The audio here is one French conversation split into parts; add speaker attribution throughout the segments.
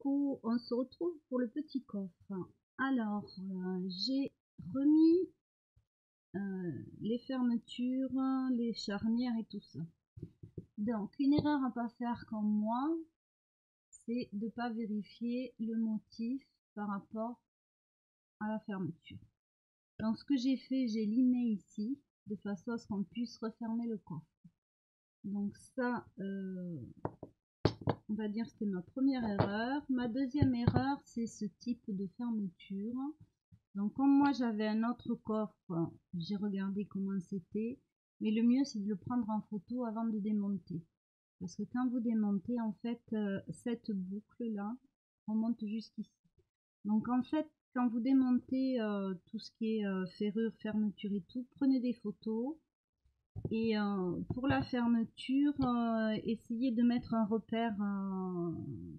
Speaker 1: coucou, on se retrouve pour le petit coffre. Alors, j'ai remis les fermetures, les charnières et tout ça. Donc, une erreur à pas faire comme moi, c'est de ne pas vérifier le motif par rapport à la fermeture. Donc, ce que j'ai fait, j'ai limé ici, de façon à ce qu'on puisse refermer le coffre. Donc ça, on va dire que c'était ma première erreur. Ma deuxième erreur, c'est ce type de fermeture. Donc comme moi j'avais un autre coffre, j'ai regardé comment c'était. Mais le mieux c'est de le prendre en photo avant de démonter. Parce que quand vous démontez, en fait, cette boucle là remonte jusqu'ici. Donc en fait, quand vous démontez tout ce qui est ferrure, fermeture et tout, prenez des photos. Et pour la fermeture, essayez de mettre un repère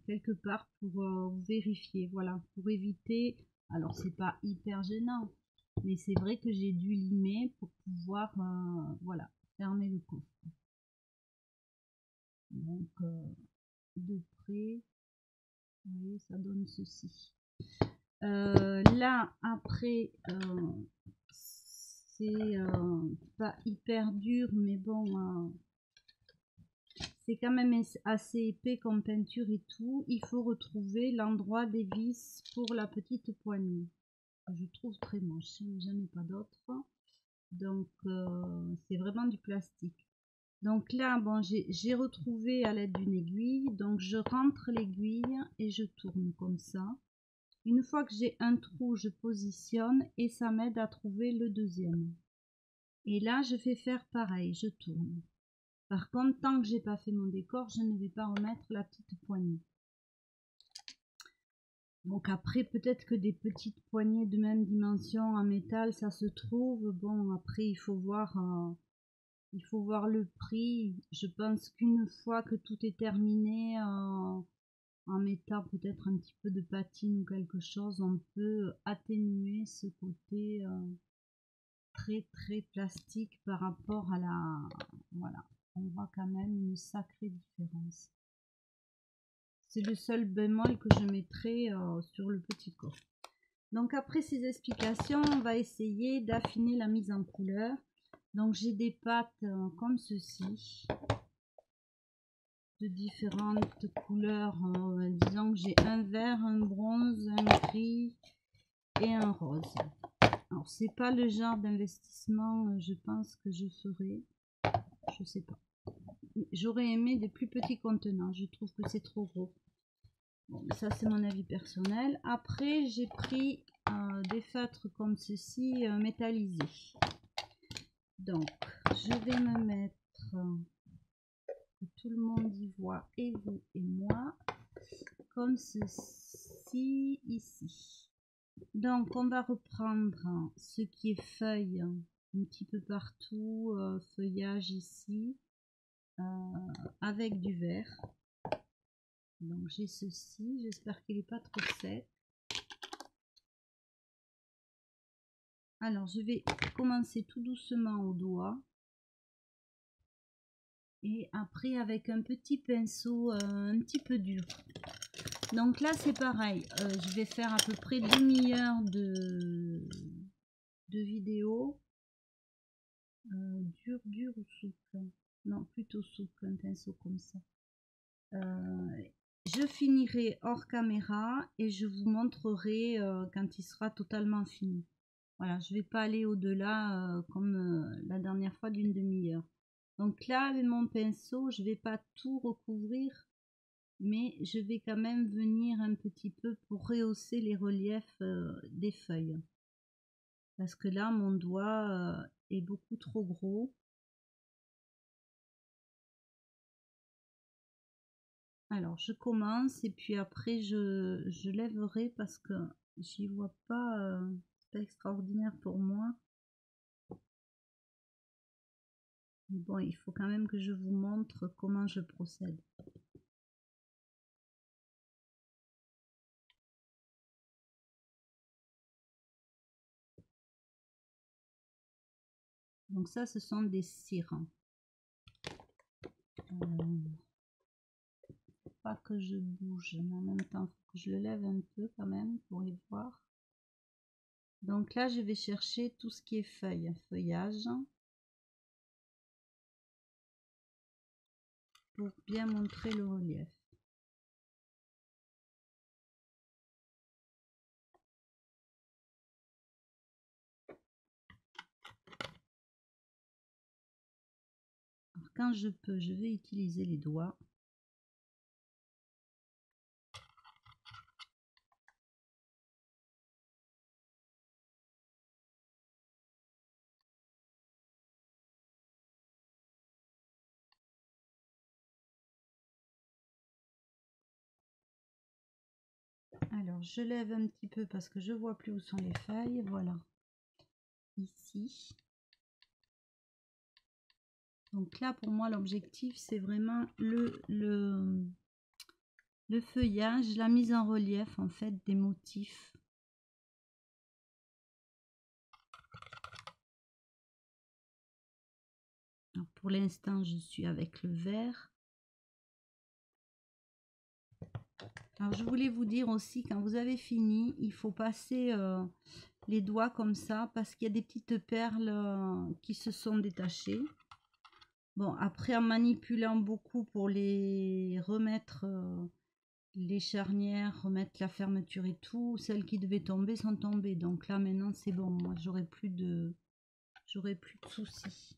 Speaker 1: quelque part pour vérifier, voilà, pour éviter. Alors c'est pas hyper gênant, mais c'est vrai que j'ai dû limer pour pouvoir, voilà, fermer le coffre. Donc de près, vous voyez, ça donne ceci. Là après, c'est pas hyper dur, mais bon, c'est quand même assez épais comme peinture et tout. Il faut retrouver l'endroit des vis pour la petite poignée. Je trouve très moche, j'en ai pas d'autres. Donc c'est vraiment du plastique. Donc là, bon, j'ai retrouvé à l'aide d'une aiguille. Donc je rentre l'aiguille et je tourne comme ça. Une fois que j'ai un trou, je positionne et ça m'aide à trouver le deuxième. Et là, je vais faire pareil, je tourne. Par contre, tant que j'ai pas fait mon décor, je ne vais pas remettre la petite poignée. Donc après, peut-être que des petites poignées de même dimension en métal, ça se trouve. Bon, après, il faut voir le prix. Je pense qu'une fois que tout est terminé, en mettant peut-être un petit peu de patine ou quelque chose, on peut atténuer ce côté très très plastique par rapport à la... Voilà, on voit quand même une sacrée différence. C'est le seul bémol que je mettrai sur le petit coffre. Donc après ces explications, on va essayer d'affiner la mise en couleur. Donc j'ai des pâtes comme ceci, de différentes couleurs. Disons que j'ai un vert, un bronze, un gris et un rose. Alors c'est pas le genre d'investissement je pense que je ferai. Je sais pas. J'aurais aimé des plus petits contenants. Je trouve que c'est trop gros. Bon, ça c'est mon avis personnel. Après j'ai pris des feutres comme ceci métallisés. Donc je vais me mettre que tout le monde y voit, et vous et moi, comme ceci ici. Donc on va reprendre ce qui est feuille un petit peu partout, feuillage ici, avec du vert. Donc j'ai ceci, j'espère qu'il n'est pas trop sec. Alors je vais commencer tout doucement au doigt. Et après avec un petit pinceau un petit peu dur. Donc là c'est pareil, je vais faire à peu près demi-heure de vidéo. Dur ou souple? Non, plutôt souple, un pinceau comme ça. Je finirai hors caméra et je vous montrerai quand il sera totalement fini. Voilà, je vais pas aller au-delà comme la dernière fois d'une demi-heure. Donc là, avec mon pinceau, je vais pas tout recouvrir, mais je vais quand même venir un petit peu pour rehausser les reliefs des feuilles. Parce que là, mon doigt est beaucoup trop gros. Alors, je commence et puis après, je lèverai parce que j'y vois pas, c'est pas extraordinaire pour moi. Mais bon, il faut quand même que je vous montre comment je procède. Donc ça, ce sont des cires. pas que je bouge, mais en même temps, il faut que je le lève un peu quand même pour y voir. Donc là, je vais chercher tout ce qui est feuilles, feuillage, pour bien montrer le relief. Alors, quand je peux, je vais utiliser les doigts. Alors, je lève un petit peu parce que je vois plus où sont les feuilles. Voilà. Ici. Donc là, pour moi, l'objectif, c'est vraiment le feuillage, la mise en relief, en fait, des motifs. Alors, pour l'instant, je suis avec le vert. Alors, je voulais vous dire aussi, quand vous avez fini, il faut passer les doigts comme ça, parce qu'il y a des petites perles qui se sont détachées. Bon, après, en manipulant beaucoup pour les remettre, les charnières, remettre la fermeture et tout, celles qui devaient tomber sont tombées. Donc là, maintenant, c'est bon. Moi, j'aurai plus de soucis.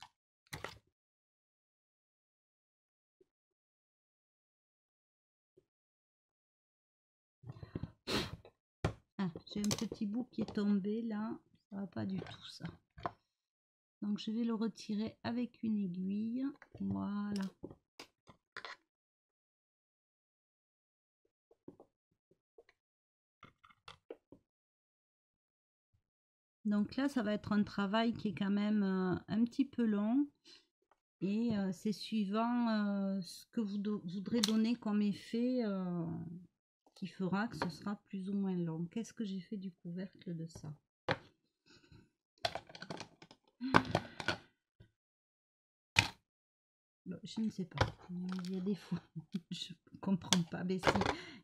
Speaker 1: Ah, j'ai un petit bout qui est tombé là. Ça va pas du tout, ça. Donc, je vais le retirer avec une aiguille. Voilà. Donc là, ça va être un travail qui est quand même un petit peu long. Et c'est suivant ce que vous voudrez donner comme effet qui fera que ce sera plus ou moins long. Qu'est-ce que j'ai fait du couvercle de ça? Bon, je ne sais pas. Il y a des fois, je ne comprends pas. Mais si,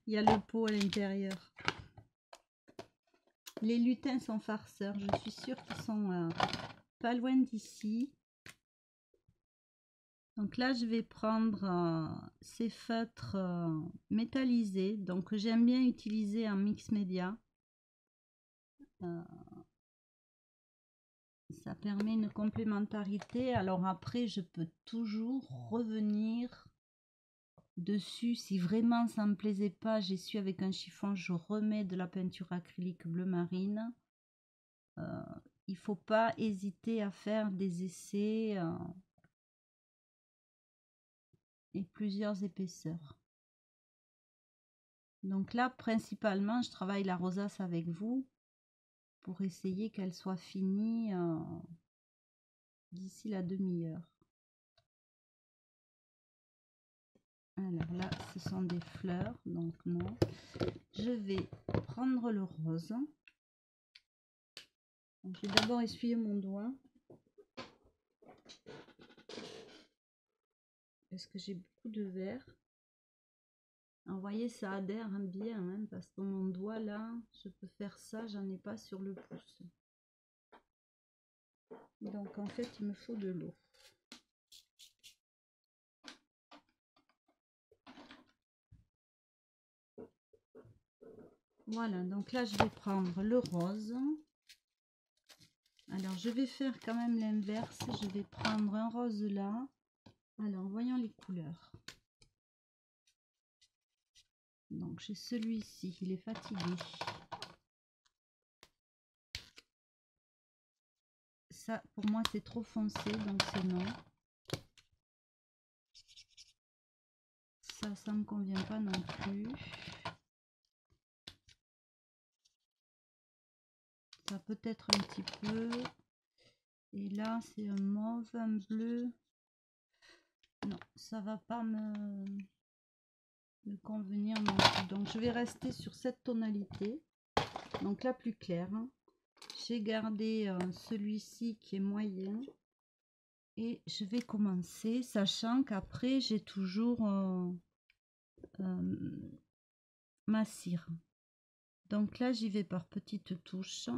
Speaker 1: il y a le pot à l'intérieur. Les lutins sont farceurs. Je suis sûre qu'ils sont pas loin d'ici. Donc là, je vais prendre ces feutres métallisés. Donc j'aime bien utiliser un mix média. Ça permet une complémentarité. Alors après, je peux toujours revenir dessus. Si vraiment ça me plaisait pas, j'essuie avec un chiffon, je remets de la peinture acrylique bleu marine. Il faut pas hésiter à faire des essais et plusieurs épaisseurs. Donc là, principalement, je travaille la rosace avec vous pour essayer qu'elle soit finie d'ici la demi-heure. Alors là, ce sont des fleurs, donc non. Je vais prendre le rose. Donc, je vais d'abord essuyer mon doigt. Parce que j'ai beaucoup de vert. Vous voyez, ça adhère bien, hein, parce que mon doigt là, je peux faire ça, j'en ai pas sur le pouce. Donc en fait, il me faut de l'eau. Voilà, donc là, je vais prendre le rose. Alors, je vais faire quand même l'inverse. Je vais prendre un rose là. Alors, voyons les couleurs. Donc, j'ai celui-ci, il est fatigué. Ça, pour moi, c'est trop foncé, donc c'est non. Ça me convient pas non plus. Ça peut être un petit peu. Et là, c'est un mauve, un bleu. Non, ça va pas me convenir non plus. Donc, je vais rester sur cette tonalité. Donc, la plus claire. J'ai gardé celui-ci qui est moyen. Et je vais commencer, sachant qu'après, j'ai toujours ma cire. Donc là, j'y vais par petites touches.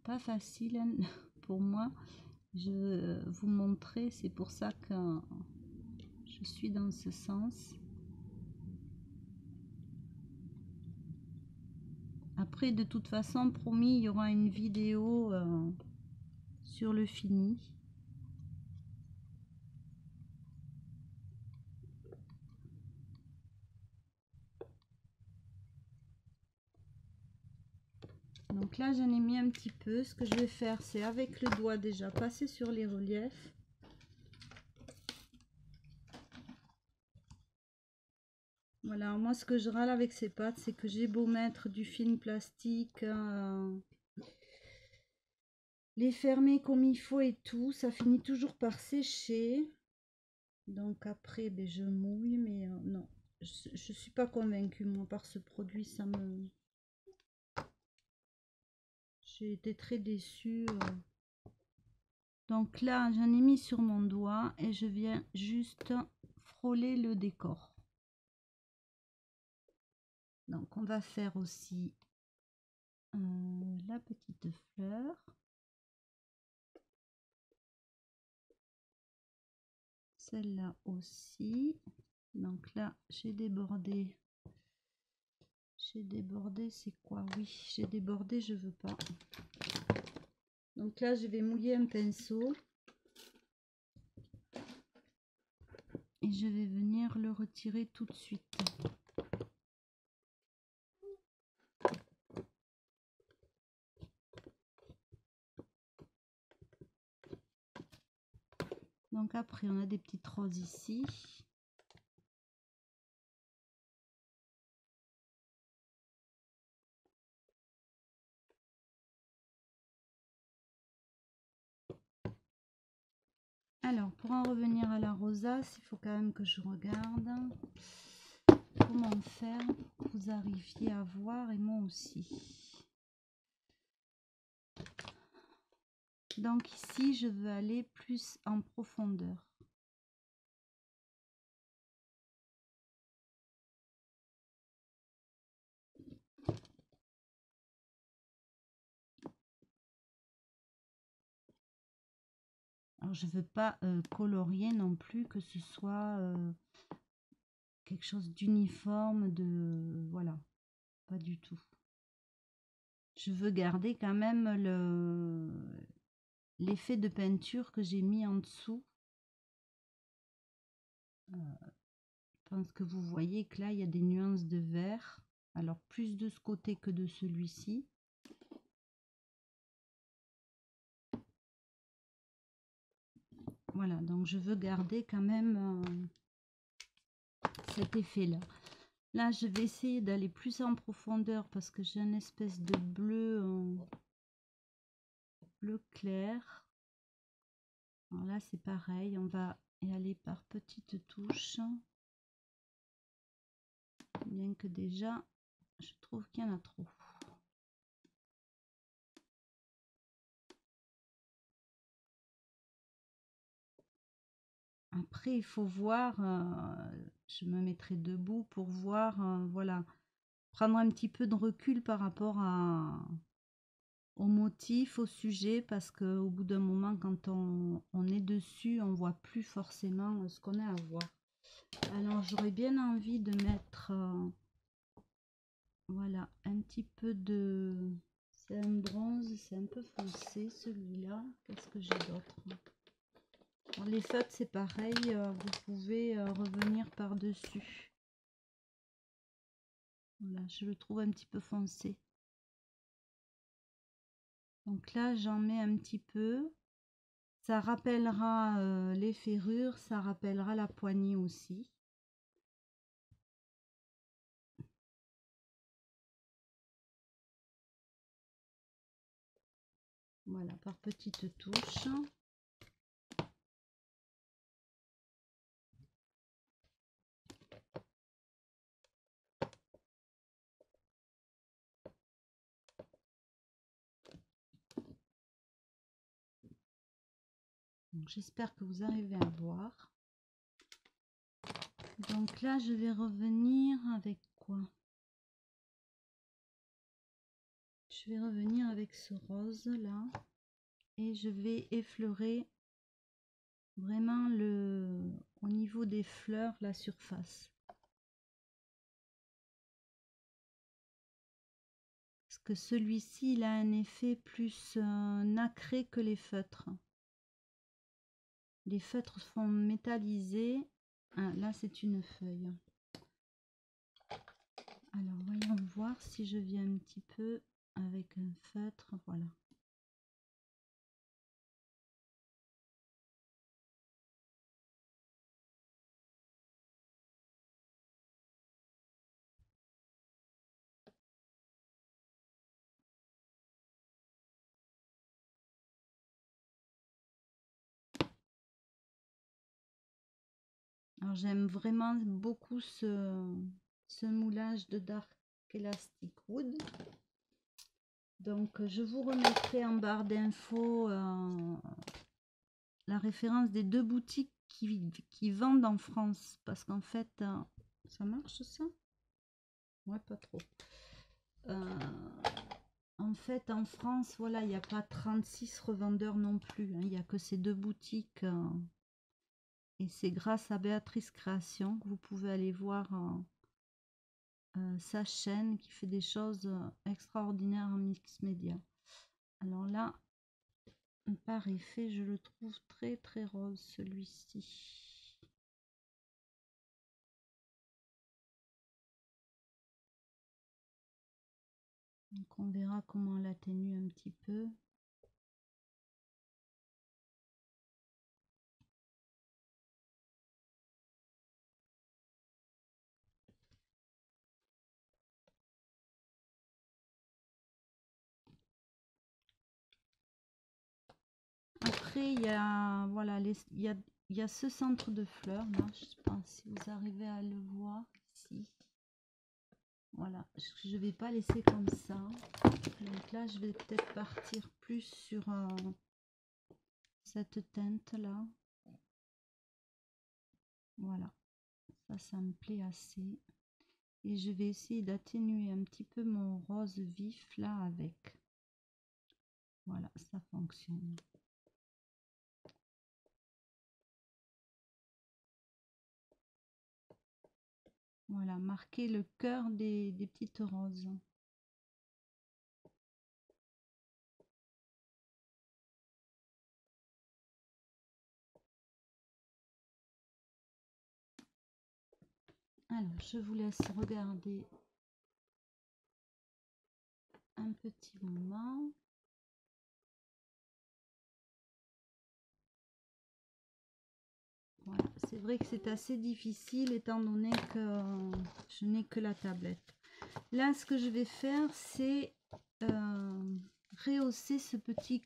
Speaker 1: Pas facile hein, pour moi. Je vais vous montrer, c'est pour ça que je suis dans ce sens. Après, de toute façon, promis, il y aura une vidéo sur le fini. Donc là, j'en ai mis un petit peu. Ce que je vais faire, c'est avec le doigt déjà passer sur les reliefs. Voilà, moi ce que je râle avec ces pâtes, c'est que j'ai beau mettre du film plastique, les fermer comme il faut et tout, ça finit toujours par sécher. Donc après, ben, je mouille, mais non, je suis pas convaincue moi par ce produit, ça me... J'ai été très déçue. Donc là, j'en ai mis sur mon doigt et je viens juste frôler le décor. Donc on va faire aussi la petite fleur. Celle-là aussi. Donc là, j'ai débordé. J'ai débordé, c'est quoi? Oui, j'ai débordé, je veux pas. Donc là, je vais mouiller un pinceau. Et je vais venir le retirer tout de suite. Donc après, on a des petites roses ici. Alors, pour en revenir à la rosace, il faut quand même que je regarde comment faire pour que vous arriviez à voir, et moi aussi. Donc ici, je veux aller plus en profondeur. Alors, je veux pas colorier non plus, que ce soit quelque chose d'uniforme, de... Voilà, pas du tout. Je veux garder quand même l'effet de peinture que j'ai mis en dessous. Je pense que vous voyez que là, il y a des nuances de vert. Alors, plus de ce côté que de celui-ci. Voilà, donc je veux garder quand même cet effet-là. Là, je vais essayer d'aller plus en profondeur parce que j'ai une espèce de bleu, bleu clair. Alors là, c'est pareil, on va y aller par petites touches. Bien que déjà, je trouve qu'il y en a trop. Après, il faut voir, je me mettrai debout pour voir, voilà, prendre un petit peu de recul par rapport au motif, au sujet, parce qu'au bout d'un moment, quand on est dessus, on voit plus forcément ce qu'on a à voir. Alors, j'aurais bien envie de mettre, voilà, un petit peu de... C'est un bronze, c'est un peu foncé celui-là. Qu'est-ce que j'ai d'autre? Les feutres, c'est pareil, vous pouvez revenir par-dessus. Voilà, je le trouve un petit peu foncé. Donc là, j'en mets un petit peu. Ça rappellera les ferrures, ça rappellera la poignée aussi. Voilà, par petites touches. J'espère que vous arrivez à voir. Donc là, je vais revenir avec quoi? Je vais revenir avec ce rose là et je vais effleurer vraiment au niveau des fleurs la surface. Parce que celui-ci, il a un effet plus nacré que les feutres. Les feutres sont métallisés. Ah, là, c'est une feuille. Alors, voyons voir si je viens un petit peu avec un feutre. Voilà. Alors, j'aime vraiment beaucoup ce moulage de Dark Elastic Wood. Donc, je vous remettrai en barre d'infos la référence des 2 boutiques qui vendent en France. Parce qu'en fait, ça marche ça? Ouais, pas trop. En fait, en France, voilà, il n'y a pas 36 revendeurs non plus. Il n'y a que ces 2 boutiques. Et c'est grâce à Béatrice Création que vous pouvez aller voir sa chaîne qui fait des choses extraordinaires en mix média. Alors là, par effet, je le trouve très très rose celui-ci. Donc on verra comment on l'atténue un petit peu. Après, il y a, voilà, il y a ce centre de fleurs là. Je ne sais pas si vous arrivez à le voir ici. Voilà, je vais pas laisser comme ça. Donc là, je vais peut-être partir plus sur cette teinte là. Voilà, ça me plaît assez. Et je vais essayer d'atténuer un petit peu mon rose vif là avec. Voilà, ça fonctionne. Voilà, marquer le cœur des petites roses. Alors, je vous laisse regarder un petit moment. Voilà, c'est vrai que c'est assez difficile étant donné que je n'ai que la tablette. Là, ce que je vais faire, c'est rehausser ce petit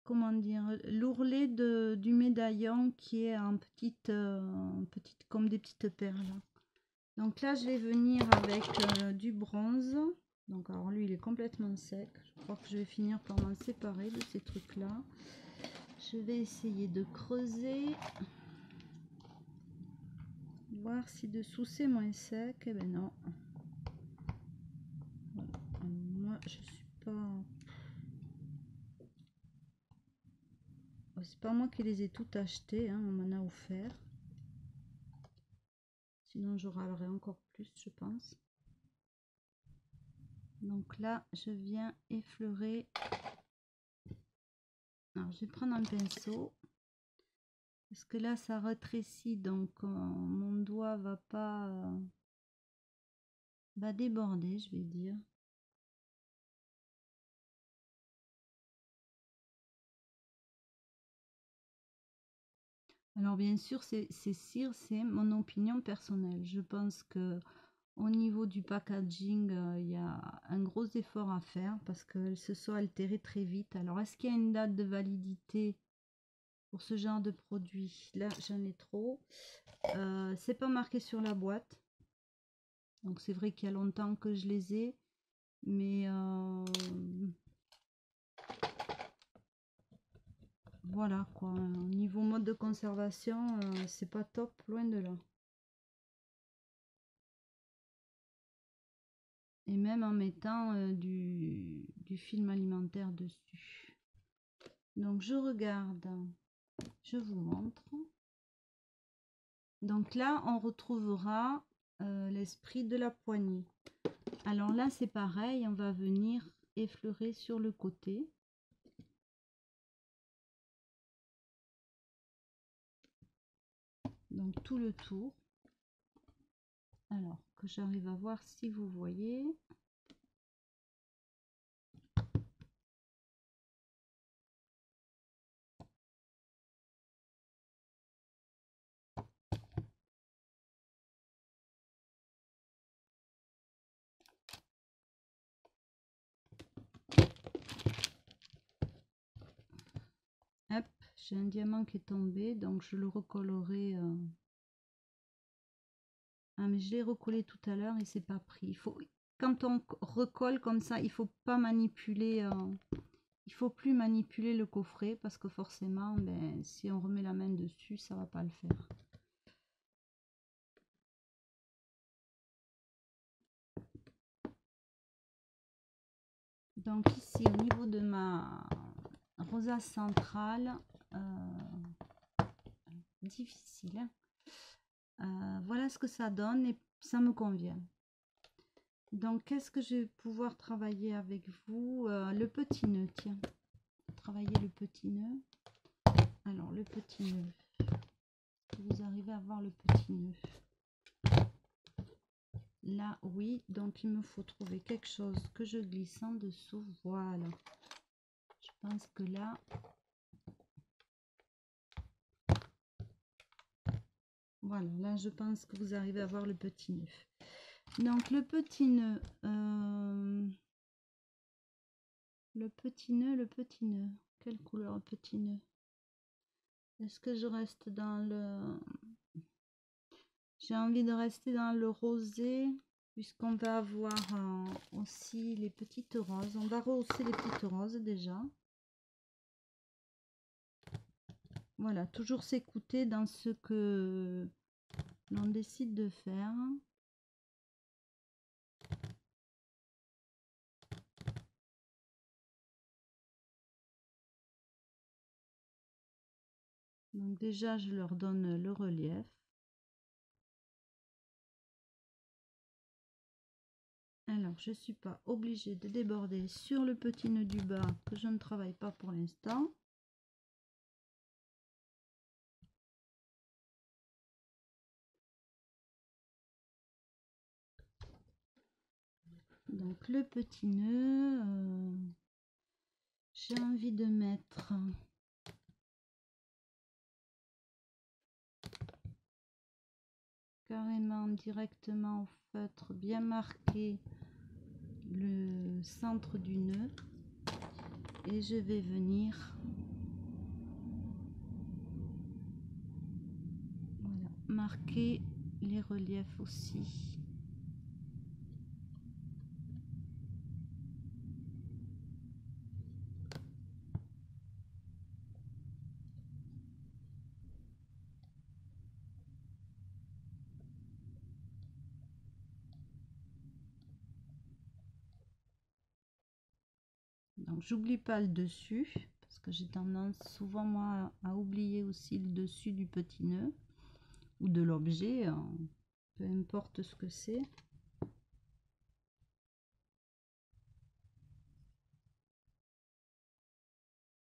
Speaker 1: comment dire, l'ourlet du médaillon qui est en petite, comme des petites perles. Donc là, je vais venir avec du bronze. Donc alors lui, il est complètement sec. Je crois que je vais finir par m'en séparer de ces trucs-là. Je vais essayer de creuser. Voir si dessous c'est moins sec. Eh ben non. Voilà. Alors, moi, je suis pas... C'est pas moi qui les ai toutes achetées, hein, on m'en a offert. Sinon, je râlerais encore plus, je pense. Donc là, je viens effleurer. Alors, je vais prendre un pinceau. Parce que là, ça rétrécit, donc mon doigt va pas... va déborder, je vais dire. Alors bien sûr, c'est cire, c'est mon opinion personnelle. Je pense que au niveau du packaging, il y a un gros effort à faire parce qu'elle se soit altérée très vite. Alors est-ce qu'il y a une date de validité pour ce genre de produit? Là, j'en ai trop. C'est pas marqué sur la boîte. Donc c'est vrai qu'il y a longtemps que je les ai. Mais voilà quoi. Au niveau mode de conservation, c'est pas top, loin de là. Et même en mettant du film alimentaire dessus. Donc je regarde, je vous montre. Donc là, on retrouvera l'esprit de la poignée. Alors là, c'est pareil, on va venir effleurer sur le côté. Donc tout le tour. Alors que j'arrive à voir si vous voyez. Hop, j'ai un diamant qui est tombé, donc je le recollerai. Ah, mais je l'ai recollé tout à l'heure et c'est pas pris. Il faut, quand on recolle comme ça, il faut pas manipuler. Il faut plus manipuler le coffret parce que forcément, ben, si on remet la main dessus, ça va pas le faire. Donc ici, au niveau de ma rosace centrale, difficile. Voilà ce que ça donne et ça me convient. Donc, qu'est-ce que je vais pouvoir travailler avec vous? Le petit nœud, tiens. Travailler le petit nœud. Alors, le petit nœud. Vous arrivez à voir le petit nœud. Là, oui. Donc, il me faut trouver quelque chose que je glisse en dessous. Voilà. Je pense que là... Voilà, là, je pense que vous arrivez à voir le petit nœud. Donc, le petit nœud... Le petit nœud. Quelle couleur le petit nœud? Est-ce que je reste dans le... J'ai envie de rester dans le rosé, puisqu'on va avoir aussi les petites roses. On va rehausser les petites roses déjà. Voilà, toujours s'écouter dans ce que l'on décide de faire. Donc déjà, je leur donne le relief. Alors, je ne suis pas obligée de déborder sur le petit nœud du bas que je ne travaille pas pour l'instant. Donc le petit nœud, j'ai envie de mettre carrément directement au feutre, bien marqué le centre du nœud, et je vais venir voilà, marquer les reliefs aussi. Donc j'oublie pas le dessus parce que j'ai tendance souvent moi à oublier aussi le dessus du petit nœud ou de l'objet, peu importe ce que c'est.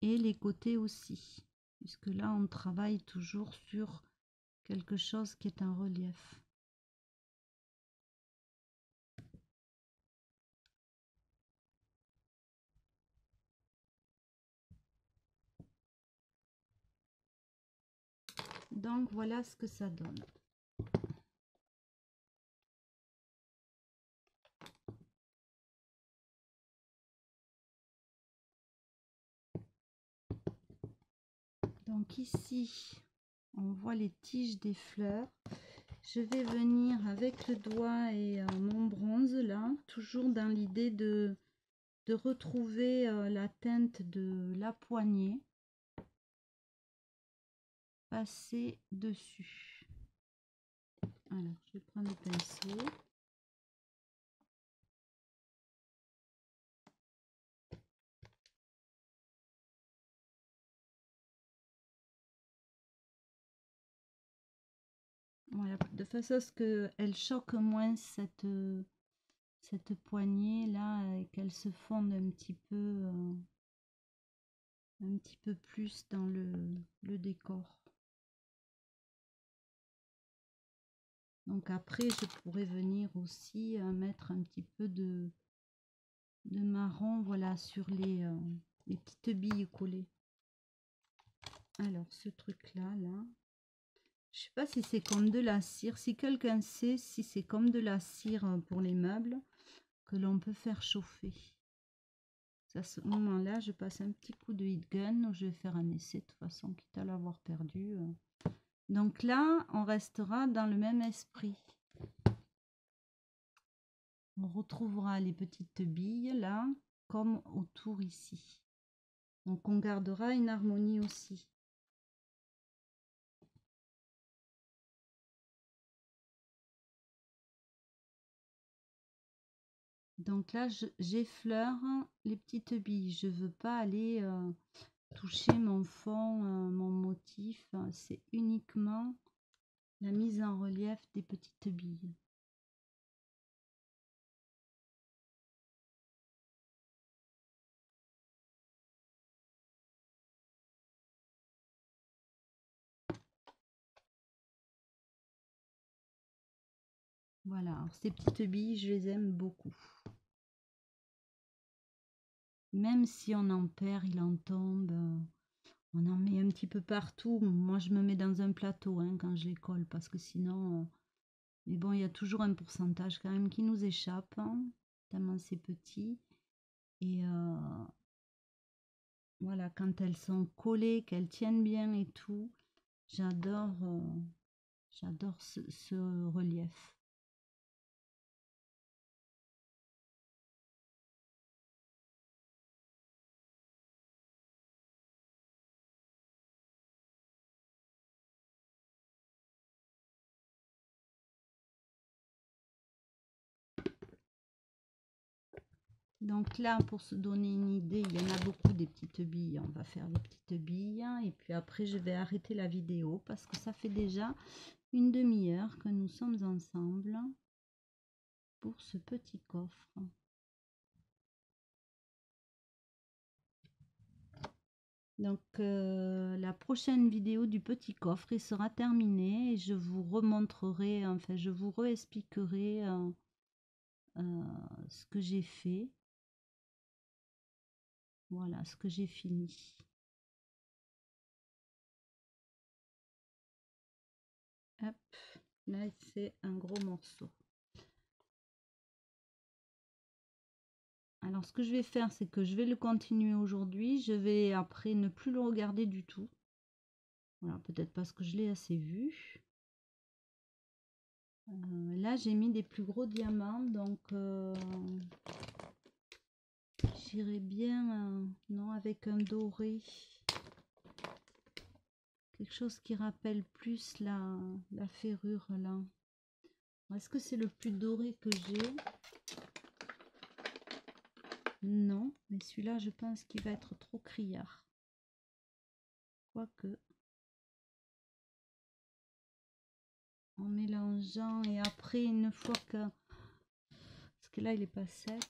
Speaker 1: Et les côtés aussi, puisque là on travaille toujours sur quelque chose qui est un relief. Donc voilà ce que ça donne. Donc ici, on voit les tiges des fleurs. Je vais venir avec le doigt et mon bronze là, toujours dans l'idée de retrouver la teinte de la poignée. passer dessus. Alors, je vais prendre le pinceau. Voilà, de façon à ce qu'elle choque moins cette poignée là et qu'elle se fonde un petit peu plus dans le décor. Donc après, je pourrais venir aussi mettre un petit peu de marron, voilà, sur les petites billes collées. Alors, ce truc-là, là, je sais pas si c'est comme de la cire. Si quelqu'un sait si c'est comme de la cire pour les meubles que l'on peut faire chauffer. À ce moment-là, je passe un petit coup de heat gun. Je vais faire un essai de toute façon, quitte à l'avoir perdu. Donc là, on restera dans le même esprit. On retrouvera les petites billes là, comme autour ici. Donc on gardera une harmonie aussi. Donc là, j'effleure les petites billes. Je veux pas aller toucher mon fond, mon motif. C'est uniquement la mise en relief des petites billes. Voilà, alors ces petites billes, je les aime beaucoup. Même si on en perd, il en tombe. On en met un petit peu partout. Moi, je me mets dans un plateau hein, quand je les colle parce que sinon... Mais bon, il y a toujours un pourcentage quand même qui nous échappe, hein, tellement c'est petit. Et voilà, quand elles sont collées, qu'elles tiennent bien et tout, j'adore ce relief. Donc là, pour se donner une idée, il y en a beaucoup des petites billes. On va faire les petites billes. Et puis après, je vais arrêter la vidéo parce que ça fait déjà une demi-heure que nous sommes ensemble pour ce petit coffre. Donc la prochaine vidéo du petit coffre il sera terminée et je vous remontrerai, enfin je vous réexpliquerai ce que j'ai fait. Voilà ce que j'ai fini. Hop, là c'est un gros morceau. Alors ce que je vais faire, c'est que je vais le continuer aujourd'hui. Je vais après ne plus le regarder du tout. Voilà, peut-être parce que je l'ai assez vu. Là j'ai mis des plus gros diamants, donc j'irai bien non avec un doré. Quelque chose qui rappelle plus la ferrure là. Est-ce que c'est le plus doré que j'ai? Non, mais celui-là je pense qu'il va être trop criard. Quoique. En mélangeant et après une fois que... Parce que là il est pas sec.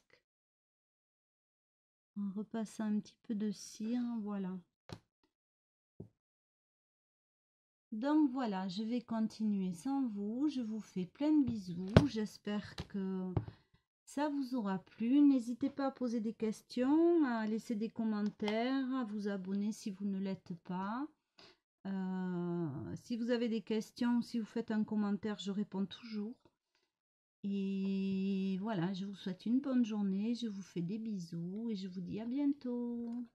Speaker 1: En repassant un petit peu de cire, voilà. Donc voilà, je vais continuer sans vous. Je vous fais plein de bisous. J'espère que ça vous aura plu. N'hésitez pas à poser des questions, à laisser des commentaires, à vous abonner si vous ne l'êtes pas. Si vous avez des questions, si vous faites un commentaire, je réponds toujours. Et voilà, je vous souhaite une bonne journée. Je vous fais des bisous et je vous dis à bientôt.